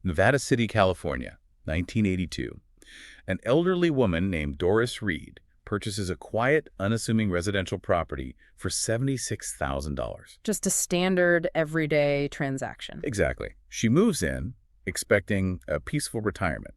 Nevada City, California, 1982. An elderly woman named Doris Reed purchases a quiet, unassuming residential property for $76,000. Just a standard, everyday transaction. Exactly. She moves in, expecting a peaceful retirement.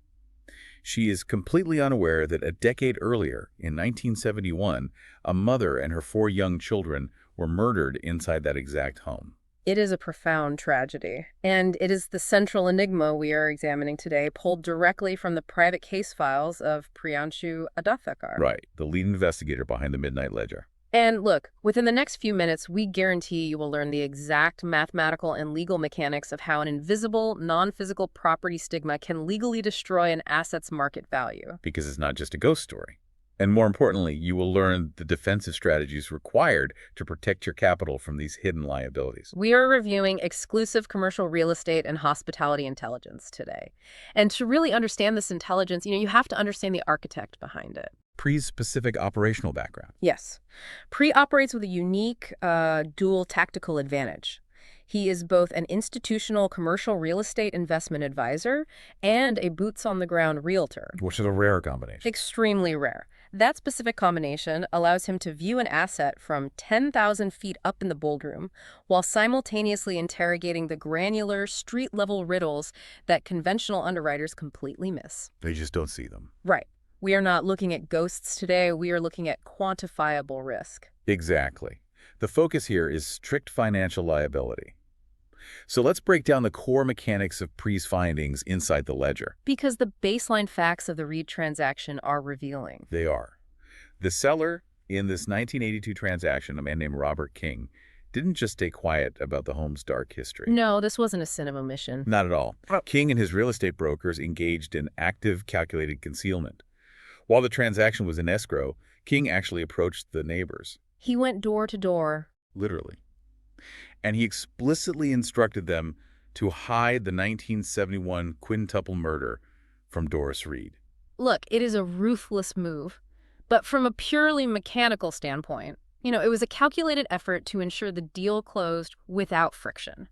She is completely unaware that a decade earlier, in 1971, a mother and her 4 young children were murdered inside that exact home. It is a profound tragedy, and it is the central enigma we are examining today, pulled directly from the private case files of Priyanshu Adhikar. Right, the lead investigator behind the Midnight Ledger. And look, within the next few minutes, we guarantee you will learn the exact mathematical and legal mechanics of how an invisible, non-physical property stigma can legally destroy an asset's market value. Because it's not just a ghost story. And more importantly, you will learn the defensive strategies required to protect your capital from these hidden liabilities. We are reviewing exclusive commercial real estate and hospitality intelligence today. And to really understand this intelligence, you have to understand the architect behind it. Pri's specific operational background. Yes. Pri operates with a unique dual tactical advantage. He is both an institutional commercial real estate investment advisor and a boots-on-the-ground realtor. Which is a rare combination. Extremely rare. That specific combination allows him to view an asset from 10,000 feet up in the boardroom while simultaneously interrogating the granular, street-level riddles that conventional underwriters completely miss. They just don't see them. Right. We are not looking at ghosts today. We are looking at quantifiable risk. Exactly. The focus here is strict financial liability. So let's break down the core mechanics of Pri's findings inside the ledger. Because the baseline facts of the Reed transaction are revealing. They are. The seller in this 1982 transaction, a man named Robert King, didn't just stay quiet about the home's dark history. No, this wasn't a sin of omission. Not at all. King and his real estate brokers engaged in active, calculated concealment. While the transaction was in escrow, King actually approached the neighbors. He went door to door. Literally. And he explicitly instructed them to hide the 1971 quintuple murder from Doris Reed. Look, it is a ruthless move. But from a purely mechanical standpoint, it was a calculated effort to ensure the deal closed without friction.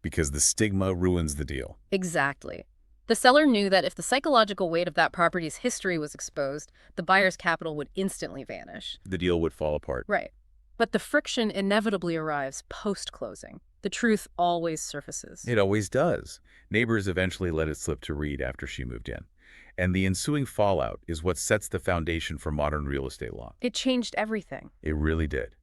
Because the stigma ruins the deal. Exactly. The seller knew that if the psychological weight of that property's history was exposed, the buyer's capital would instantly vanish. The deal would fall apart. Right. But the friction inevitably arrives post-closing. The truth always surfaces. It always does. Neighbors eventually let it slip to Reed after she moved in. And the ensuing fallout is what sets the foundation for modern real estate law. It changed everything. It really did.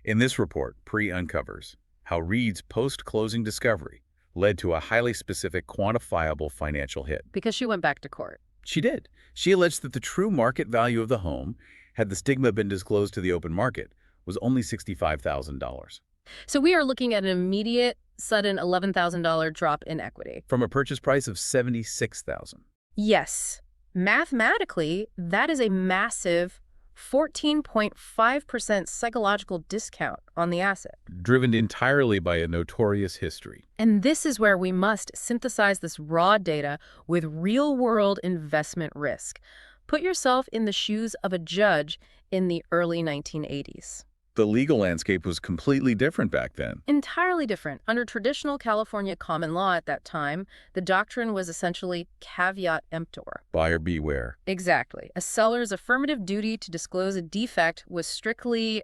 In this report, Pri uncovers how Reed's post-closing discovery led to a highly specific, quantifiable financial hit. Because she went back to court. She did. She alleged that the true market value of the home, had the stigma been disclosed to the open market, was only $65,000. So we are looking at an immediate, sudden $11,000 drop in equity. From a purchase price of $76,000. Yes. Mathematically, that is a massive 14.5% psychological discount on the asset. Driven entirely by a notorious history. And this is where we must synthesize this raw data with real-world investment risk. Put yourself in the shoes of a judge in the early 1980s. The legal landscape was completely different back then. Entirely different. Under traditional California common law at that time, the doctrine was essentially caveat emptor. Buyer beware. Exactly. A seller's affirmative duty to disclose a defect was strictly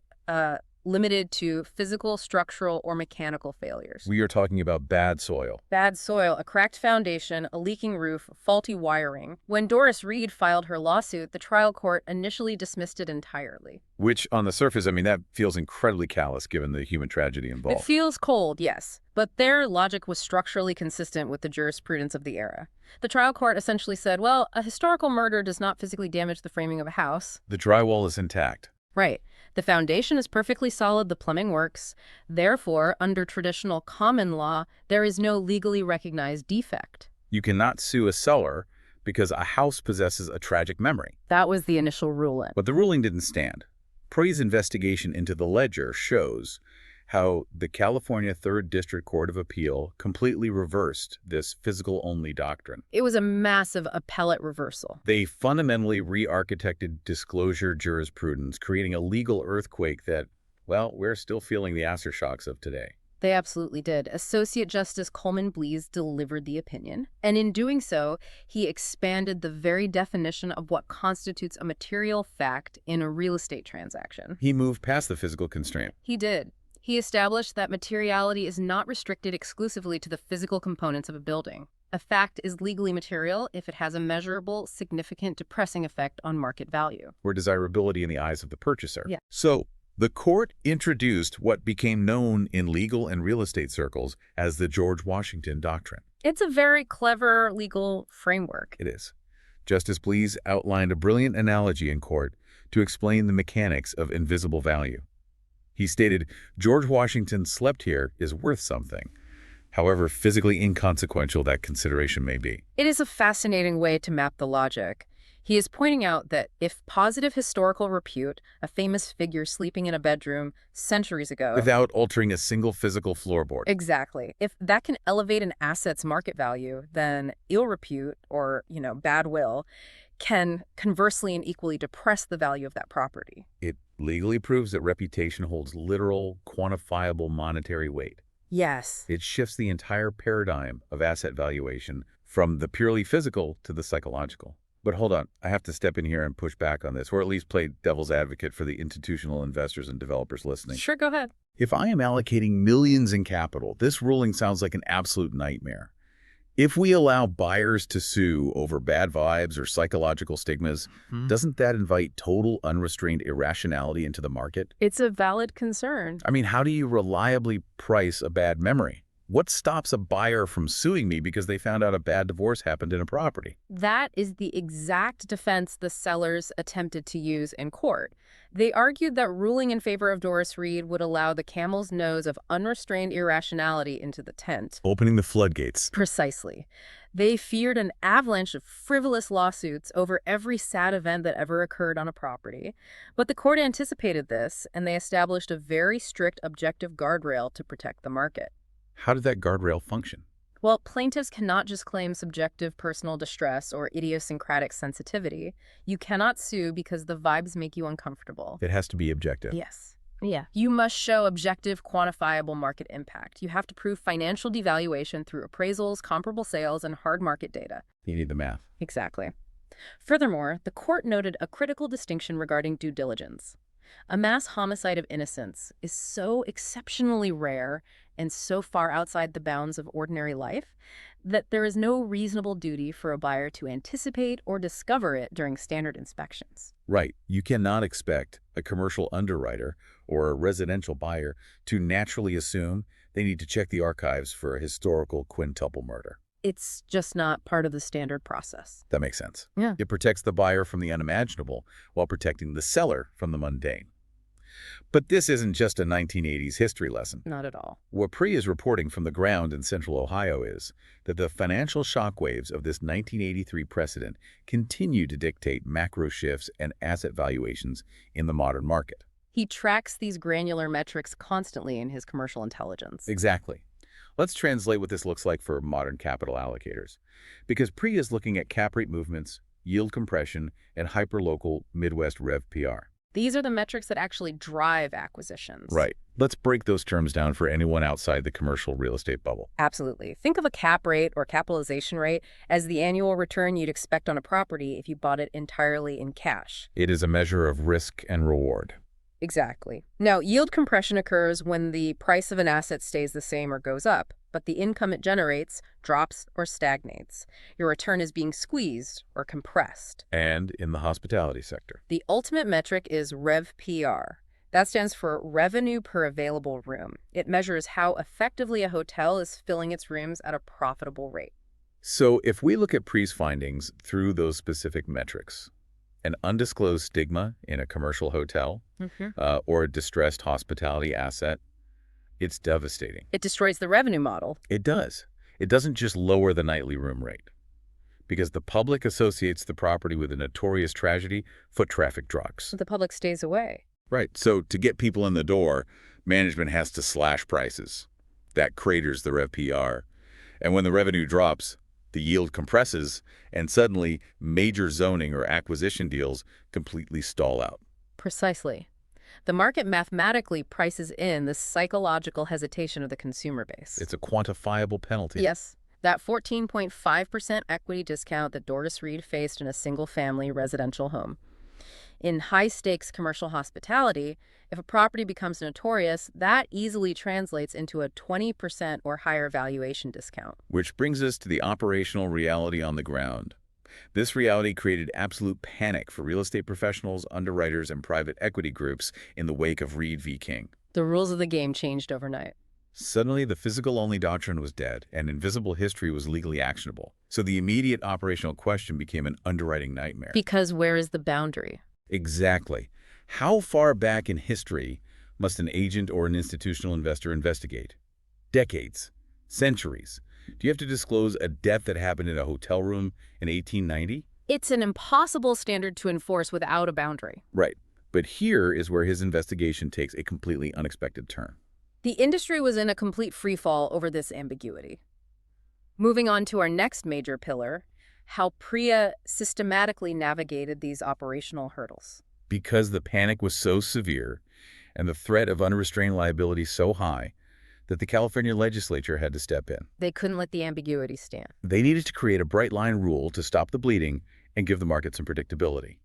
limited to physical, structural, or mechanical failures. We are talking about bad soil. Bad soil, a cracked foundation, a leaking roof, faulty wiring. When Doris Reed filed her lawsuit, the trial court initially dismissed it entirely. Which, on the surface, that feels incredibly callous given the human tragedy involved. It feels cold, yes. But their logic was structurally consistent with the jurisprudence of the era. The trial court essentially said, well, a historical murder does not physically damage the framing of a house. The drywall is intact. Right. The foundation is perfectly solid, the plumbing works. Therefore, under traditional common law, there is no legally recognized defect. You cannot sue a seller because a house possesses a tragic memory. That was the initial ruling. But the ruling didn't stand. Pri's investigation into the ledger shows how the California 3rd District Court of Appeal completely reversed this physical-only doctrine. It was a massive appellate reversal. They fundamentally re-architected disclosure jurisprudence, creating a legal earthquake that, well, we're still feeling the aftershocks of today. They absolutely did. Associate Justice Coleman Blease delivered the opinion, and in doing so, he expanded the very definition of what constitutes a material fact in a real estate transaction. He moved past the physical constraint. He did. He established that materiality is not restricted exclusively to the physical components of a building. A fact is legally material if it has a measurable, significant depressing effect on market value. Or desirability in the eyes of the purchaser. Yeah. So, the court introduced what became known in legal and real estate circles as the George Washington Doctrine. It's a very clever legal framework. It is. Justice Blease outlined a brilliant analogy in court to explain the mechanics of invisible value. He stated, George Washington slept here is worth something, however physically inconsequential that consideration may be. It is a fascinating way to map the logic. He is pointing out that if positive historical repute, a famous figure sleeping in a bedroom centuries ago, Without altering a single physical floorboard. exactly, if that can elevate an asset's market value, then ill repute or, bad will can conversely and equally depress the value of that property. It legally proves that reputation holds literal, quantifiable monetary weight. Yes. It shifts the entire paradigm of asset valuation from the purely physical to the psychological. But hold on, I have to step in here and push back on this, or at least play devil's advocate for the institutional investors and developers listening. Sure, go ahead. If I am allocating millions in capital, this ruling sounds like an absolute nightmare. If we allow buyers to sue over bad vibes or psychological stigmas, doesn't that invite total unrestrained irrationality into the market? It's a valid concern. I mean, how do you reliably price a bad memory? What stops a buyer from suing me because they found out a bad divorce happened in a property? That is the exact defense the sellers attempted to use in court. They argued that ruling in favor of Doris Reed would allow the camel's nose of unrestrained irrationality into the tent. Opening the floodgates. Precisely. They feared an avalanche of frivolous lawsuits over every sad event that ever occurred on a property. But the court anticipated this, and they established a very strict objective guardrail to protect the market. How did that guardrail function? Well, plaintiffs cannot just claim subjective personal distress or idiosyncratic sensitivity. You cannot sue because the vibes make you uncomfortable. It has to be objective. Yes. Yeah. You must show objective, quantifiable market impact. You have to prove financial devaluation through appraisals, comparable sales, and hard market data. You need the math. Exactly. Furthermore, the court noted a critical distinction regarding due diligence. A mass homicide of innocence is so exceptionally rare and so far outside the bounds of ordinary life that there is no reasonable duty for a buyer to anticipate or discover it during standard inspections. Right. You cannot expect a commercial underwriter or a residential buyer to naturally assume they need to check the archives for a historical quintuple murder. It's just not part of the standard process. That makes sense. Yeah. It protects the buyer from the unimaginable while protecting the seller from the mundane. But this isn't just a 1980s history lesson. Not at all. What PRI is reporting from the ground in central Ohio is that the financial shockwaves of this 1983 precedent continue to dictate macro shifts and asset valuations in the modern market. He tracks these granular metrics constantly in his commercial intelligence. Exactly. Let's translate what this looks like for modern capital allocators. Because PRI is looking at cap rate movements, yield compression, and hyperlocal Midwest Rev PR. These are the metrics that actually drive acquisitions. Right. Let's break those terms down for anyone outside the commercial real estate bubble. Absolutely. Think of a cap rate or capitalization rate as the annual return you'd expect on a property if you bought it entirely in cash. It is a measure of risk and reward. Exactly. Now, yield compression occurs when the price of an asset stays the same or goes up, but the income it generates drops or stagnates. Your return is being squeezed or compressed. And in the hospitality sector. The ultimate metric is Rev PR. That stands for revenue per available room. It measures how effectively a hotel is filling its rooms at a profitable rate. So if we look at PRI's findings through those specific metrics, an undisclosed stigma in a commercial hotel or a distressed hospitality asset, it's devastating. It destroys the revenue model. It does. It doesn't just lower the nightly room rate. Because the public associates the property with a notorious tragedy, foot traffic drops. The public stays away. Right. So to get people in the door, management has to slash prices. That craters the Rev PR. And when the revenue drops, the yield compresses, and suddenly major zoning or acquisition deals completely stall out. Precisely. The market mathematically prices in the psychological hesitation of the consumer base. It's a quantifiable penalty. Yes, that 14.5% equity discount that Doris Reed faced in a single-family residential home. In high-stakes commercial hospitality, if a property becomes notorious, that easily translates into a 20% or higher valuation discount. Which brings us to the operational reality on the ground. This reality created absolute panic for real estate professionals, underwriters, and private equity groups in the wake of Reed v. King. The rules of the game changed overnight. Suddenly, the physical-only doctrine was dead, and invisible history was legally actionable. So the immediate operational question became an underwriting nightmare. Because where is the boundary? Exactly. How far back in history must an agent or an institutional investor investigate? Decades? Centuries? Do you have to disclose a death that happened in a hotel room in 1890? It's an impossible standard to enforce without a boundary. Right. But here is where his investigation takes a completely unexpected turn. The industry was in a complete freefall over this ambiguity. Moving on to our next major pillar, how PREA systematically navigated these operational hurdles. Because the panic was so severe and the threat of unrestrained liability so high that the California legislature had to step in. They couldn't let the ambiguity stand. They needed to create a bright-line rule to stop the bleeding and give the market some predictability.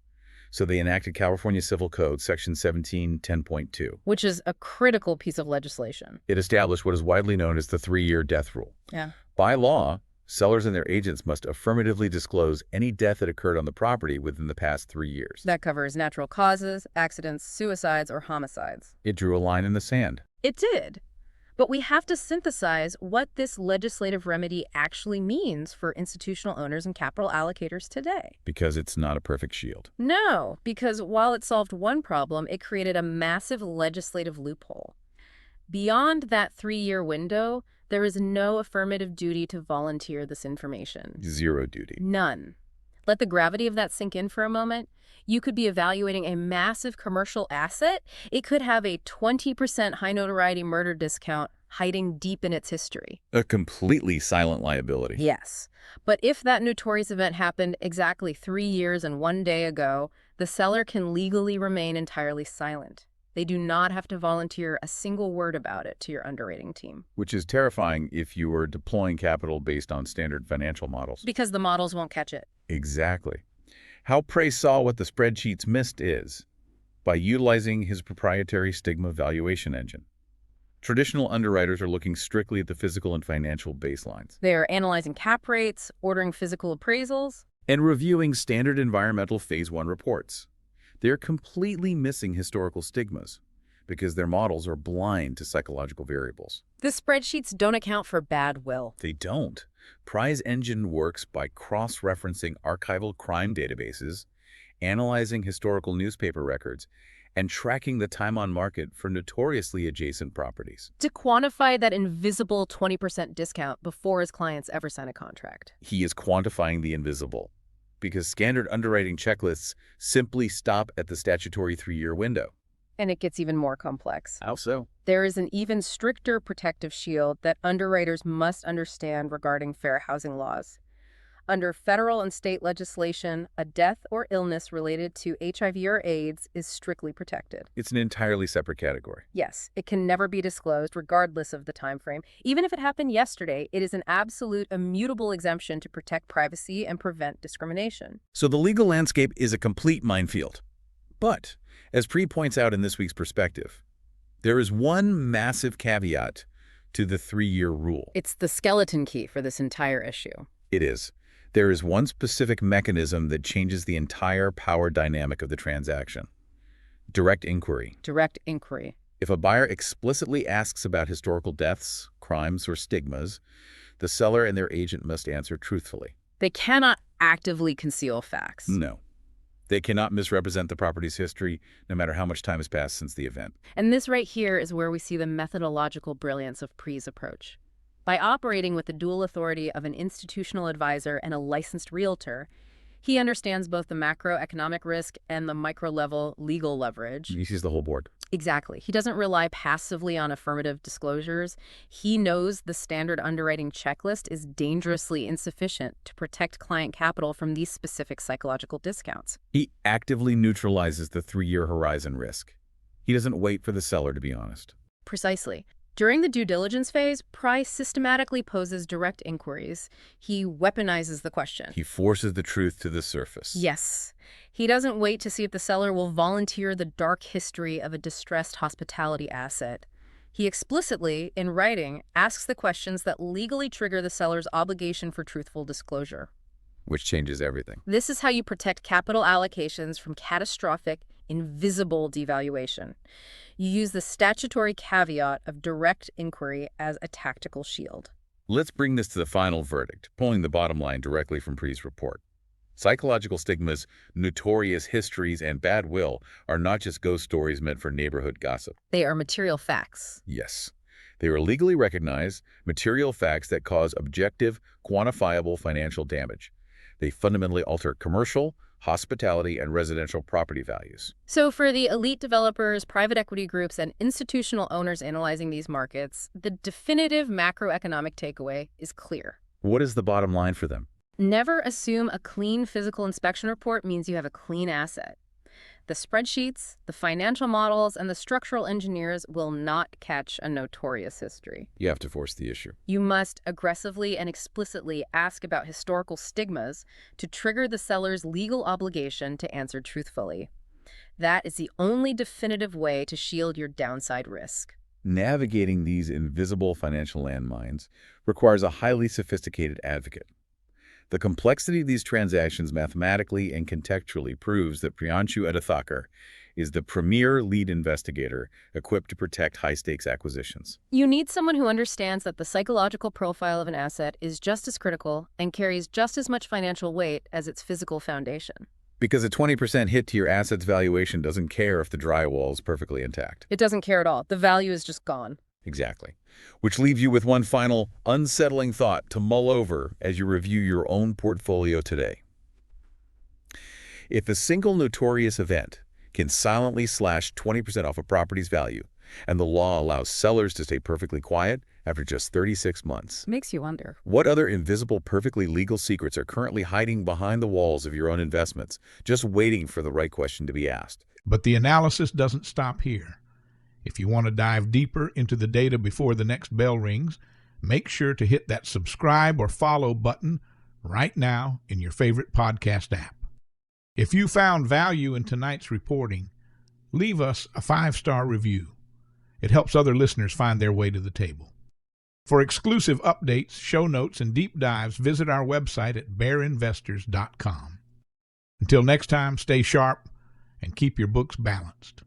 So they enacted California Civil Code Section 1710.2. Which is a critical piece of legislation. It established what is widely known as the 3-year death rule. Yeah. By law, sellers and their agents must affirmatively disclose any death that occurred on the property within the past 3 years. That covers natural causes, accidents, suicides, or homicides. It drew a line in the sand. It did. But we have to synthesize what this legislative remedy actually means for institutional owners and capital allocators today. Because it's not a perfect shield. No, because while it solved one problem, it created a massive legislative loophole. Beyond that 3-year window, there is no affirmative duty to volunteer this information. Zero duty. None. Let the gravity of that sink in for a moment. You could be evaluating a massive commercial asset. It could have a 20% high notoriety murder discount hiding deep in its history. A completely silent liability. Yes. But if that notorious event happened exactly 3 years and 1 day ago, the seller can legally remain entirely silent. They do not have to volunteer a single word about it to your underwriting team. Which is terrifying if you were deploying capital based on standard financial models. Because the models won't catch it. Exactly. How Prey saw what the spreadsheets missed is by utilizing his proprietary stigma valuation engine. Traditional underwriters are looking strictly at the physical and financial baselines. They are analyzing cap rates, ordering physical appraisals, and reviewing standard environmental Phase 1 reports. They're completely missing historical stigmas because their models are blind to psychological variables. The spreadsheets don't account for bad will. They don't. Pry's engine works by cross-referencing archival crime databases, analyzing historical newspaper records, and tracking the time on market for notoriously adjacent properties. To quantify that invisible 20% discount before his clients ever sign a contract. He is quantifying the invisible because standard underwriting checklists simply stop at the statutory 3-year window. And it gets even more complex. How so? There is an even stricter protective shield that underwriters must understand regarding fair housing laws. Under federal and state legislation, a death or illness related to HIV or AIDS is strictly protected. It's an entirely separate category. Yes, it can never be disclosed regardless of the time frame. Even if it happened yesterday, it is an absolute immutable exemption to protect privacy and prevent discrimination. So the legal landscape is a complete minefield. But, as Pree points out in this week's perspective, there is one massive caveat to the 3-year rule. It's the skeleton key for this entire issue. It is. There is one specific mechanism that changes the entire power dynamic of the transaction. Direct inquiry. Direct inquiry. If a buyer explicitly asks about historical deaths, crimes, or stigmas, the seller and their agent must answer truthfully. They cannot actively conceal facts. No. They cannot misrepresent the property's history, no matter how much time has passed since the event. And this right here is where we see the methodological brilliance of Pree's approach. By operating with the dual authority of an institutional advisor and a licensed realtor, he understands both the macroeconomic risk and the micro-level legal leverage. He sees the whole board. Exactly. He doesn't rely passively on affirmative disclosures. He knows the standard underwriting checklist is dangerously insufficient to protect client capital from these specific psychological discounts. He actively neutralizes the 3-year horizon risk. He doesn't wait for the seller to be honest. Precisely. During the due diligence phase, Price systematically poses direct inquiries. He weaponizes the question. He forces the truth to the surface. Yes. He doesn't wait to see if the seller will volunteer the dark history of a distressed hospitality asset. He explicitly, in writing, asks the questions that legally trigger the seller's obligation for truthful disclosure. Which changes everything. This is how you protect capital allocations from catastrophic, invisible devaluation. You use the statutory caveat of direct inquiry as a tactical shield. Let's bring this to the final verdict, pulling the bottom line directly from Pri's report. Psychological stigmas, notorious histories, and bad will are not just ghost stories meant for neighborhood gossip. They are material facts. Yes. They are legally recognized material facts that cause objective, quantifiable financial damage. They fundamentally alter commercial, hospitality, and residential property values. So for the elite developers, private equity groups, and institutional owners analyzing these markets, the definitive macroeconomic takeaway is clear. What is the bottom line for them? Never assume a clean physical inspection report means you have a clean asset. The spreadsheets, the financial models, and the structural engineers will not catch a notorious history. You have to force the issue. You must aggressively and explicitly ask about historical stigmas to trigger the seller's legal obligation to answer truthfully. That is the only definitive way to shield your downside risk. Navigating these invisible financial landmines requires a highly sophisticated advocate. The complexity of these transactions mathematically and contextually proves that Priyanshu Adithakar is the premier lead investigator equipped to protect high-stakes acquisitions. You need someone who understands that the psychological profile of an asset is just as critical and carries just as much financial weight as its physical foundation. Because a 20% hit to your asset's valuation doesn't care if the drywall is perfectly intact. It doesn't care at all. The value is just gone. Exactly. Which leaves you with one final unsettling thought to mull over as you review your own portfolio today. If a single notorious event can silently slash 20% off a property's value, and the law allows sellers to stay perfectly quiet after just 36 months, Makes you wonder. what other invisible, perfectly legal secrets are currently hiding behind the walls of your own investments, just waiting for the right question to be asked? But the analysis doesn't stop here. If you want to dive deeper into the data before the next bell rings, make sure to hit that subscribe or follow button right now in your favorite podcast app. If you found value in tonight's reporting, leave us a 5-star review. It helps other listeners find their way to the table. For exclusive updates, show notes, and deep dives, visit our website at bearinvestors.com. Until next time, stay sharp and keep your books balanced.